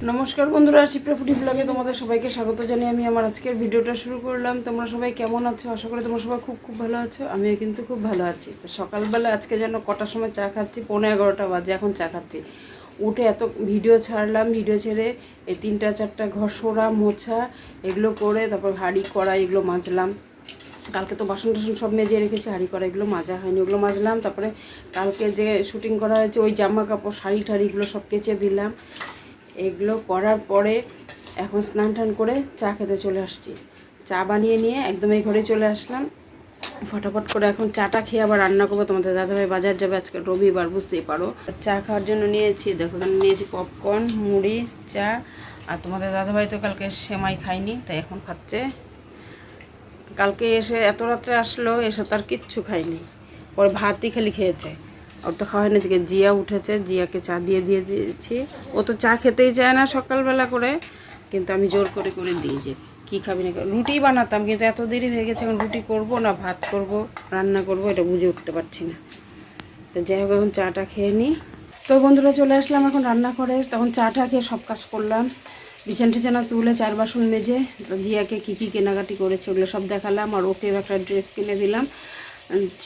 নমস্কার বন্ধুরা, শিপ্রা ফুডি ব্লগে তোমাদের সবাইকে স্বাগত জানিয়ে আমি আমার আজকের ভিডিওটা শুরু করলাম। তোমরা সবাই কেমন আছো? আশা করি তোমরা সবাই খুব ভালো আছো। আমিও কিন্তু খুব ভালো আছি। তো সকালবেলা আজকে যেন কটার সময় চা খাচ্ছি, 11:15 বাজে এখন চা খাচ্ছি। উঠে এত ভিডিও ছাড়লাম, ভিডিও ছেড়ে এই 3-4টা ঘর সরা মোছা এগুলো করে তারপর হাঁড়ি কড়াই এগুলো মাজলাম। কালকে তো বাসন টাসন সব মেজে রেখেছি, হাঁড়ি করা এগুলো মাজা হয়নি, ওগুলো মাজলাম। তারপরে কালকে যে শুটিং করা হয়েছে ওই জামা কাপড় শাড়ি ঠাড়িগুলো সব কেচে দিলাম। এগুলো করার পরে এখন স্নান টান করে চা খেতে চলে আসছি। চা বানিয়ে নিয়ে একদম এই ঘরে চলে আসলাম। ফটাফট করে এখন চাটা খেয়ে আবার রান্না করবো। তোমাদের দাদাভাই বাজার যাবে, আজকে রবিবার বুঝতেই পারো। চা খাওয়ার জন্য নিয়েছি, দেখো নিয়েছি পপকর্ন, মুড়ি, চা। আর তোমাদের দাদাভাই তো কালকে সেমাই খায়নি, তাই এখন খাচ্ছে। কালকে এসে এত রাত্রে আসলো, এসে তার কিচ্ছু খায়নি, পরে ভাতই খালি খেয়েছে। ওর তো খাওয়া হয়নি, দিকে জিয়া উঠেছে, জিয়াকে চা দিয়ে দিয়েছি। ও তো চা খেতেই চায় না সকালবেলা করে, কিন্তু আমি জোর করে করে দিয়েছি। কী খাবি না, রুটি বানাতাম, কিন্তু এত দেরি হয়ে গেছে, এখন রুটি করব না ভাত করব রান্না করব এটা বুঝে উঠতে পারছি না। তো যাই হোক এখন চাটা খেয়ে নিই। তো বন্ধুরা চলে আসলাম এখন রান্না করে। তখন চাটা খেয়ে সব কাজ করলাম, বিছানা টিছানা তুলে চার বাসন মেজে জিয়াকে কী কী কেনাকাটি করেছে ওগুলো সব দেখালাম। আর ওকে একটা ড্রেস কিনে দিলাম,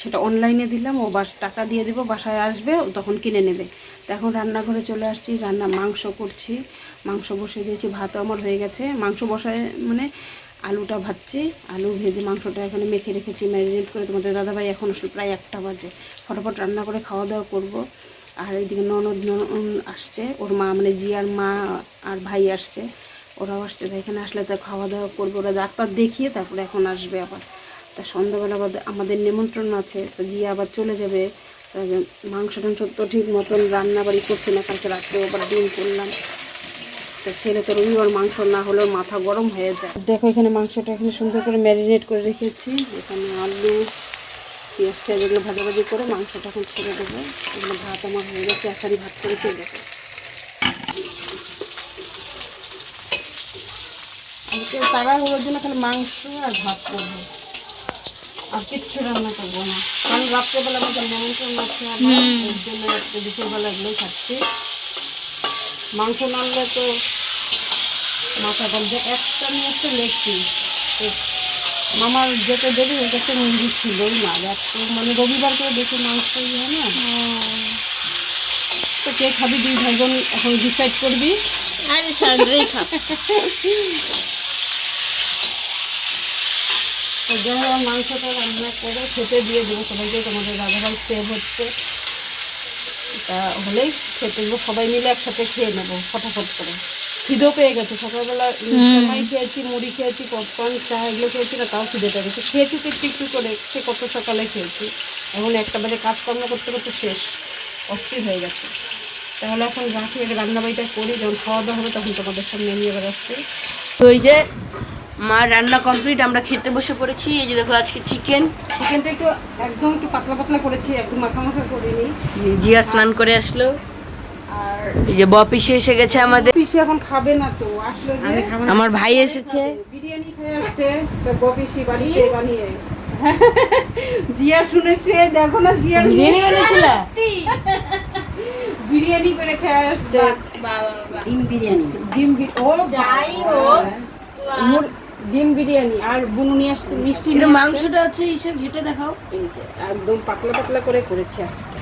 সেটা অনলাইনে দিলাম। ও টাকা দিয়ে দেবো, বাসায় আসবে তখন কিনে নেবে। তো এখন রান্নাঘরে চলে আসছি, মাংস করছি, মাংস বসিয়ে দিয়েছি, ভাতও আমার হয়ে গেছে। মাংস বসায় মানে আলুটা ভাজছি, আলু ভেজে মাংসটা এখানে মেখে রেখেছি ম্যারিনেট করে। তোমাদের দাদাভাই এখন আসলে প্রায় 1টা বাজে, ফটাফট রান্না করে খাওয়া দাওয়া করবো। আর এইদিকে ননদ আসছে, ওর মা মানে জিয়ার মা আর ভাই আসছে, ওরাও আসছে। তাই এখানে আসলে তো খাওয়া দাওয়া করবো, ওরা ডাক্তার দেখিয়ে তারপরে এখন আসবে আবার। তা সন্ধ্যাবেলা আমাদের নিমন্ত্রণ আছে, তো গিয়ে আবার চলে যাবে। মাংস টাংস তো ঠিক মতন রান্নাবাড়ি করছে না, কালকে রাত্রে আবার ডিম করলাম। তো ছেলে তো রবিবার মাংস না হলেও মাথা গরম হয়ে যায়। দেখো এখানে মাংসটা এখানে সুন্দর করে ম্যারিনেট করে রেখেছি। এখানে আলু পেঁয়াজ টেয়াজ এগুলো ভাজাভাজি করে মাংসটা এখন ছেড়ে দেবো। এগুলো ভাত আমার হয়ে গেছে, আষাঢ়ি ভাত করেছে। দেখো আজকে তাড়াহুড়োর জন্য খালি মাংস আর ভাত করবো, আর কিচ্ছু রান্না করবো না। কারণ রাত্রেবেলা আমাদের নিমন্ত্রণ আছে, আমার এর জন্য বিকেলবেলা এগুলোই খাচ্ছি। মাংস না আনলে তো মাথা গল যে একটা নিয়ে আসতে লেগছি। মামার যেতে দেরি হয়ে গেছে, মুরগি ছিলই না, মানে রবিবার করে বেশি মাংস হয় না। তো কে খাবি, 2 ভাই বোন এখন ডিসাইড করবি। আর সানডেই খাব। তো যাই হোক মাংসটা রান্না করে খেতে দিয়ে দেবো সবাইকে। তোমাদের দাদাভাই সেভ হচ্ছে, তা হলেই খেতে দেবো, সবাই মিলে একসাথে খেয়ে নেবো ফটাফট করে। খিদেও পেয়ে গেছে, সকালবেলা সেমাই খেয়েছি, মুড়ি খেয়েছি, পপকর্ন, চা এগুলো খেয়েছি না, তাও খিদে পেয়ে গেছে। খেয়েছি তো একটু একটু করে, সে কত সকালে খেয়েছি। এখন 1টা বাজে কাজকর্ম করতে করতে শেষ, অস্থির হয়ে গেছে। তাহলে এখন রাখি, রান্নাবাড়িটা করি, যখন খাওয়া দাওয়া হবে তখন তোমাদের সামনে নিয়ে এবার আসছি। তো এই যে মা রান্না কমপ্লিট, আমরা খেতে বসে পড়েছি। এই যে দেখো আজকে চিকেনটা একদম একটু পাতলা পাতলা করেছি, একদম মাখা মাখা করিনি। জিয়া স্নান করে আসলো, আর এই যে বপিসি এসে গেছে আমাদের। পিসি এখন খাবে না, তো আসলো যে আমার ভাই এসেছে, বিরিয়ানি খেয়ে আসছে। তো বপিসি বাড়িতে বানিয়ে জিয়া শুনেছে, দেখো না জিয়া বিরিয়ানি বানিয়েছিল, বিরিয়ানি করে খেয়ে আসছে। ডিম বিরিয়ানি, ও যাই হোক ডিম বিরিয়ানি। আর বুনু নিয়ে আসছে মিষ্টি। মাংসটা হচ্ছে ইসে ঘেটে দেখাও। এই যে একদম পাতলা পাতলা করে করেছি আজকে।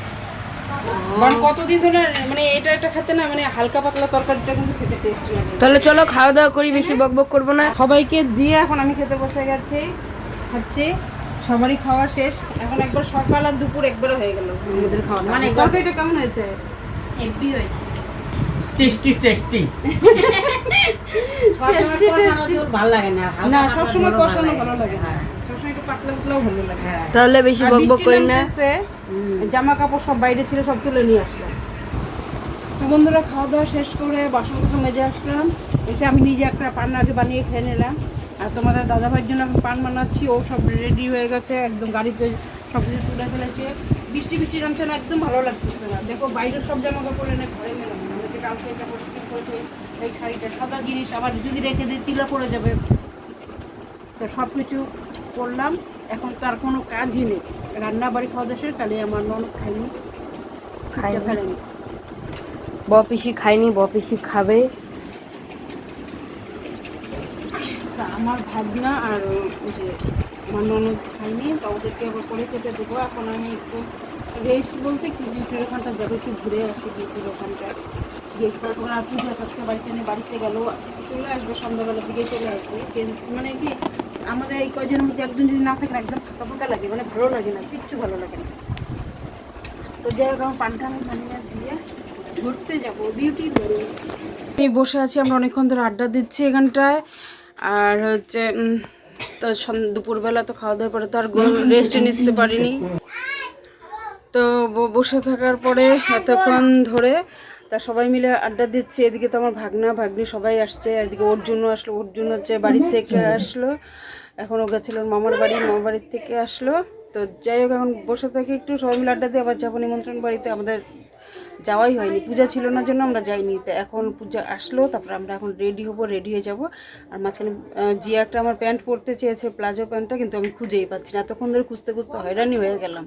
মানে কতদিন ধরে মানে এটা খেতে না, মানে হালকা পাতলা তরকারিটা কিন্তু খেতে টেস্ট লাগে। তাহলে চলো খাওয়া দাওয়া করি, বেশি বকবক করবো না। সবাইকে দিয়ে এখন আমি খেতে বসে গেছি, খাচ্ছি। সবারই খাওয়া শেষ, এখন একবার সকাল আর দুপুর একবারে হয়ে গেল আমাদের খাওয়া। মানে তরকারিটা কেমন হয়েছে? হেভি হয়েছে, টেস্টি টেস্টি। টেস্টি টেস্টি ভালো লাগে না, না সবসময় কষানো ভালো লাগে না, সবসময় একটু পাতলা পাতলাও ভালো লাগে। তাহলে বেশি বকবক করি না। জামা কাপড় সব বাইরে ছিল, সব তুলে নিয়ে আসলাম। তো বন্ধুরা খাওয়া দাওয়া শেষ করে বাসন কোসন মেজে আসলাম, এসে আমি নিজে একটা পান আগে বানিয়ে খেয়ে নিলাম। আর তোমাদের দাদাভাইয়ের জন্য আমি পান বানাচ্ছি, ও সব রেডি হয়ে গেছে, একদম গাড়িতে সব কিছু তুলে ফেলেছে। বৃষ্টি বৃষ্টি নামছে না, একদম ভালো লাগতেছে না। দেখো বাইরের সব জামা কাপড় এনে ঘরে মেলাম, আমাকে কালকে এটা পরিষ্কার করেছে। এই শাড়িটা সাদা জিনিস, আবার যদি রেখে দিই তিলা পড়ে যাবে। তো সব কিছু করলাম, এখন তো আর কোনো কাজই নেই। রান্না বাড়ি খাওয়া দাওয়া শেষ, তাহলে আমার ননদ খাইনি, বপিসি খায়নি, বপিসি খাবে। তা আমার ভাগনা আর ওই যে আমার ননদ খাইনি, তা ওদেরকে আবার করে খেতে দেবো। এখন আমি একটু রেস্ট বলতে কি বিউটির ওখানটা যাবো, একটু ঘুরে আসি বিউটির ওখানটা গিয়ে। তারপর আর পূজা আজকে বাড়িতে নিয়ে বাড়িতে গেল, চলে আসবে সন্ধ্যাবেলার দিকে চলে আসবে। মানে কি আমাদের এই কয়জনের মধ্যে একজন যদি না থাকে একদম ফাঁকা ফাঁকা লাগে, মানে ভালো লাগে না, কিচ্ছু ভালো লাগে না। তো যাই হোক আমার পানটা আমি বানিয়ে দিয়ে ঘুরতে যাবো বিউটির বাড়ি। আমি বসে আছি, আমরা অনেকক্ষণ ধরে আড্ডা দিচ্ছি এখানটায়। আর হচ্ছে তো দুপুরবেলা তো খাওয়া দাওয়ার পরে তো আর রেস্টে নিতে পারিনি। তো বসে থাকার পরে এতক্ষণ ধরে তা সবাই মিলে আড্ডা দিচ্ছি। এদিকে তো আমার ভাগনা ভাগ্নি সবাই আসছে, এদিকে ওর জন্য আসলো, ওর জন্য হচ্ছে বাড়ির থেকে আসলো। এখন ও গেছিল মামার বাড়ির থেকে আসলো। তো যাই হোক এখন বসে থাকি একটু, সবাই মিলে আড্ডা দিয়ে আবার যাবো নিমন্ত্রণ বাড়িতে। আমাদের যাওয়াই হয়নি, পূজা ছিল না জন্য আমরা যাইনি। তো এখন পূজা আসলো, তারপরে আমরা এখন রেডি হবো, রেডি হয়ে যাবো। আর মাঝখানে জিয়া একটা আমার প্যান্ট পরতে চেয়েছে, প্লাজো প্যান্টটা, কিন্তু আমি খুঁজেই পাচ্ছি না। এতক্ষণ ধরে খুঁজতে খুঁজতে হয়রানি হয়ে গেলাম।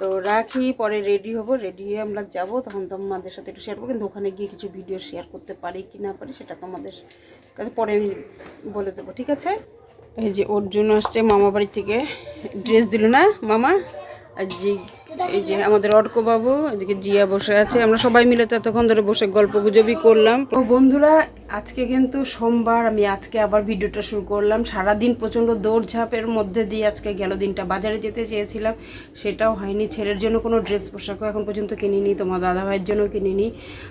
তো রাখি, পরে রেডি হবো, রেডি হয়ে আমরা যাবো, তখন তোমাদের সাথে একটু শেয়ার করবো। কিন্তু ওখানে গিয়ে কিছু ভিডিও শেয়ার করতে পারি কি না পারি সেটা তোমাদের কাছে পরে আমি বলে দেবো, ঠিক আছে? এই যে ওর জন্য আসছে মামা বাড়ি থেকে ড্রেস দিল না মামা। আর এই যে আমাদের অর্ক বাবু, এদিকে জিয়া বসে আছে। আমরা সবাই মিলে তো এতক্ষণ ধরে বসে গল্প গুজবই করলাম। তো বন্ধুরা আজকে কিন্তু সোমবার, আমি আজকে আবার ভিডিওটা শুরু করলাম। সারাদিন প্রচণ্ড দৌড়ঝাঁপের মধ্যে দিয়ে আজকে গেল দিনটা। বাজারে যেতে চেয়েছিলাম, সেটাও হয়নি। ছেলের জন্য কোনো ড্রেস পোশাকও এখন পর্যন্ত কিনিনি, তোমার দাদাভাইয়ের জন্য কিনিনি।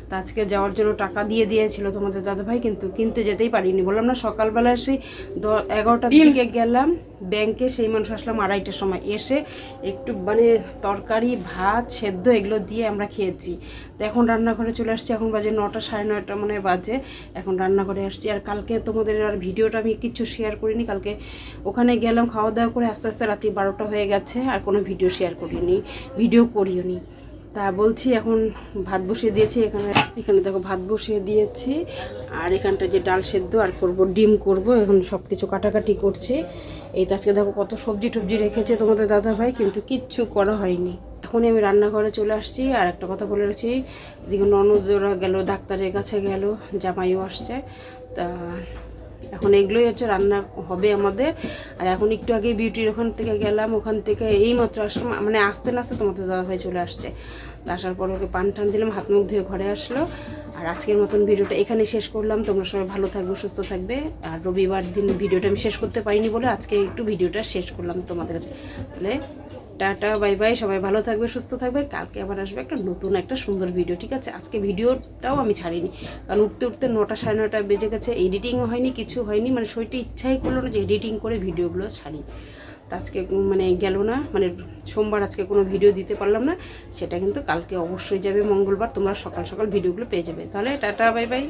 তো আজকে যাওয়ার জন্য টাকা দিয়ে দিয়েছিল তোমাদের দাদাভাই, কিন্তু কিনতে যেতেই পারিনি। বললাম না সকালবেলা সেই 11টার দিকে গেলাম ব্যাংকে, সেই মানুষ আসলাম 2:30টার সময়। এসে একটু মানে তরকারি ভাত সেদ্ধ এগুলো দিয়ে আমরা খেয়েছি। তো এখন রান্নাঘরে চলে আসছি, এখন বাজে 9টা 9:30 মানে বাজে। এখন রান্নাঘরে আসছি। আর কালকে তোমাদের আর ভিডিওটা আমি কিচ্ছু শেয়ার করিনি। কালকে ওখানে গেলাম, খাওয়া দাওয়া করে আস্তে আস্তে রাত্রি 12টা হয়ে গেছে, আর কোনো ভিডিও শেয়ার করিনি, ভিডিও করিও নি। তা বলছি এখন ভাত বসিয়ে দিয়েছি, এখানে দেখো ভাত বসিয়ে দিয়েছি। আর এখানটা যে ডাল সেদ্ধ আর করব, ডিম করব। এখন সব কিছু কাটাকাটি করছি। এই তো আজকে দেখো কত সবজি টবজি রেখেছে তোমাদের দাদাভাই, কিন্তু কিচ্ছু করা হয়নি। এখনই আমি রান্নাঘরে চলে আসছি। আর একটা কথা বলে রাখছি, এদিকে ননদরা গেল, ডাক্তারের কাছে গেল, জামাইও আসছে। তা এখন এগুলোই হচ্ছে রান্না হবে আমাদের। আর এখন একটু আগে বিউটির ওখান থেকে গেলাম, ওখান থেকে এইমাত্র আসলাম, মানে আসতে না আসতে তোমাদের দাদাভাই চলে আসছে। আসার পর ওকে পান টান দিলাম, হাত মুখ ধুয়ে ঘরে আসলো। আর আজকের মতন ভিডিওটা এখানে শেষ করলাম। তোমরা সবাই ভালো থাকবে, সুস্থ থাকবে। আর রবিবার দিন ভিডিওটা আমি শেষ করতে পারিনি বলে আজকে একটু ভিডিওটা শেষ করলাম তোমাদের কাছে। তাহলে টাটা বাই বাই, সবাই ভালো থাকবে, সুস্থ থাকবে। কালকে আবার আসবে একটা নতুন একটা সুন্দর ভিডিও, ঠিক আছে? আজকে ভিডিওটাও আমি ছাড়িনি, কারণ উঠতে উঠতে 9টা 9:30 বেজে গেছে। এডিটিংও হয়নি, কিছু হয়নি, মানে শরীরটা ইচ্ছাই করলো না যে এডিটিং করে ভিডিওগুলো ছাড়ি। তো আজকে মানে গেল না, মানে সোমবার আজকে কোনো ভিডিও দিতে পারলাম না। সেটা কিন্তু কালকে অবশ্যই যাবে মঙ্গলবার, তোমরা সকাল সকাল ভিডিওগুলো পেয়ে যাবে। তাহলে টাটা বাই বাই।